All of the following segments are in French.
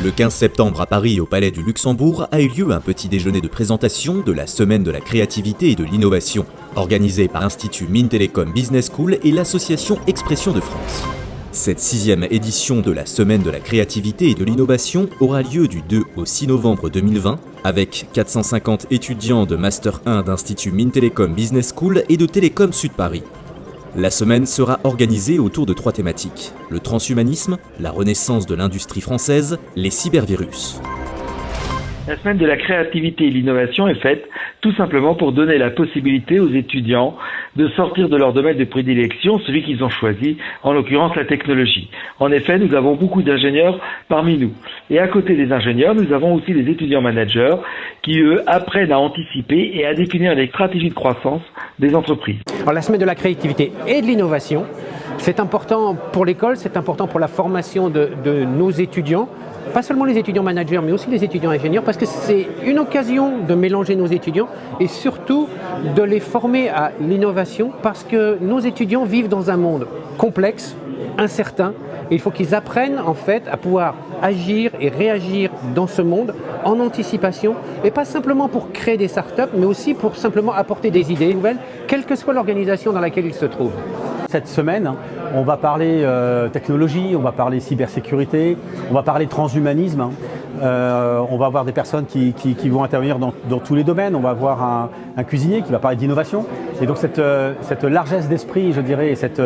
Le 15 septembre à Paris, au Palais du Luxembourg, a eu lieu un petit déjeuner de présentation de la Semaine de la créativité et de l'innovation, organisée par l'Institut Mines Télécom Business School et l'association Expression de France. Cette 6e édition de la Semaine de la créativité et de l'innovation aura lieu du 2 au 6 novembre 2020, avec 450 étudiants de Master 1 d'Institut Mines Télécom Business School et de Télécom Sud Paris. La semaine sera organisée autour de 3 thématiques: le transhumanisme, la renaissance de l'industrie française, les cybervirus. La semaine de la créativité et l'innovation est faite tout simplement pour donner la possibilité aux étudiants de sortir de leur domaine de prédilection, celui qu'ils ont choisi, en l'occurrence la technologie. En effet, nous avons beaucoup d'ingénieurs parmi nous. Et à côté des ingénieurs, nous avons aussi des étudiants managers qui, eux, apprennent à anticiper et à définir les stratégies de croissance des entreprises. Alors, la semaine de la créativité et de l'innovation, c'est important pour l'école, c'est important pour la formation de nos étudiants. Pas seulement les étudiants managers, mais aussi les étudiants ingénieurs, parce que c'est une occasion de mélanger nos étudiants et surtout de les former à l'innovation, parce que nos étudiants vivent dans un monde complexe, incertain, et il faut qu'ils apprennent en fait à pouvoir agir et réagir dans ce monde en anticipation, et pas simplement pour créer des startups, mais aussi pour simplement apporter des idées nouvelles, quelle que soit l'organisation dans laquelle ils se trouvent. Cette semaine, on va parler technologie, on va parler cybersécurité, on va parler transhumanisme. On va avoir des personnes qui vont intervenir dans tous les domaines. On va avoir un cuisinier qui va parler d'innovation. Et donc cette largesse d'esprit, je dirais, et cette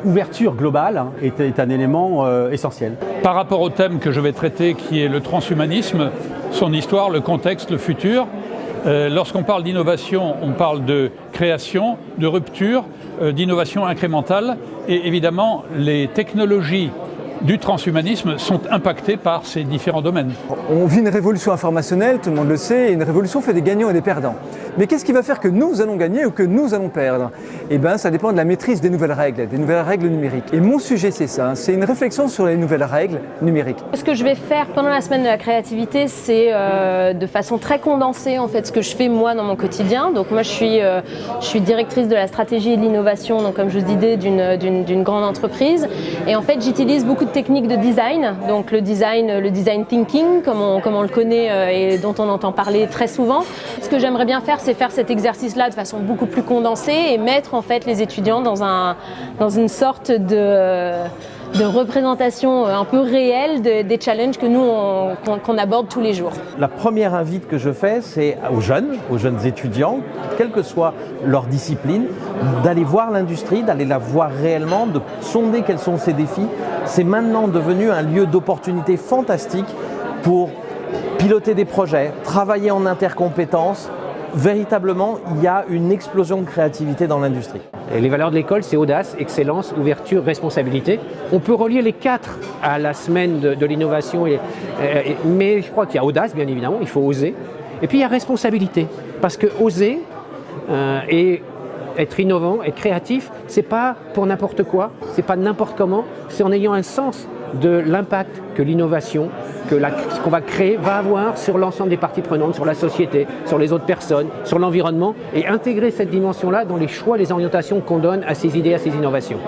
ouverture globale est un élément essentiel. Par rapport au thème que je vais traiter, qui est le transhumanisme, son histoire, le contexte, le futur, lorsqu'on parle d'innovation, on parle de création, de rupture, d'innovation incrémentale, et évidemment les technologies du transhumanisme sont impactées par ces différents domaines. On vit une révolution informationnelle, tout le monde le sait, et une révolution fait des gagnants et des perdants. Mais qu'est-ce qui va faire que nous allons gagner ou que nous allons perdre? Eh bien, ça dépend de la maîtrise des nouvelles règles numériques. Et mon sujet, c'est ça, c'est une réflexion sur les nouvelles règles numériques. Ce que je vais faire pendant la semaine de la créativité, c'est de façon très condensée, en fait, ce que je fais moi dans mon quotidien. Donc moi, je suis directrice de la stratégie et de l'innovation, donc comme je vous disais, d'une grande entreprise. Et en fait, j'utilise beaucoup de techniques de design, donc le design thinking, comme on le connaît et dont on entend parler très souvent. Ce que j'aimerais bien faire, c'est faire cet exercice-là de façon beaucoup plus condensée et mettre en fait les étudiants dans une sorte de représentation un peu réelle des challenges que nous qu'on aborde tous les jours. La première invite que je fais, c'est aux jeunes étudiants, quelle que soit leur discipline, d'aller voir l'industrie, d'aller la voir réellement, de sonder quels sont ses défis. C'est maintenant devenu un lieu d'opportunité fantastique pour piloter des projets, travailler en intercompétences. Véritablement, il y a une explosion de créativité dans l'industrie. Et les valeurs de l'école, c'est audace, excellence, ouverture, responsabilité. On peut relier les 4 à la semaine de l'innovation, mais je crois qu'il y a audace, bien évidemment, il faut oser. Et puis il y a responsabilité, parce que oser et être innovant, être créatif, c'est pas pour n'importe quoi, c'est pas n'importe comment, c'est en ayant un sens de l'impact que l'innovation, ce qu'on va créer, va avoir sur l'ensemble des parties prenantes, sur la société, sur les autres personnes, sur l'environnement, et intégrer cette dimension-là dans les choix, les orientations qu'on donne à ces idées, à ces innovations.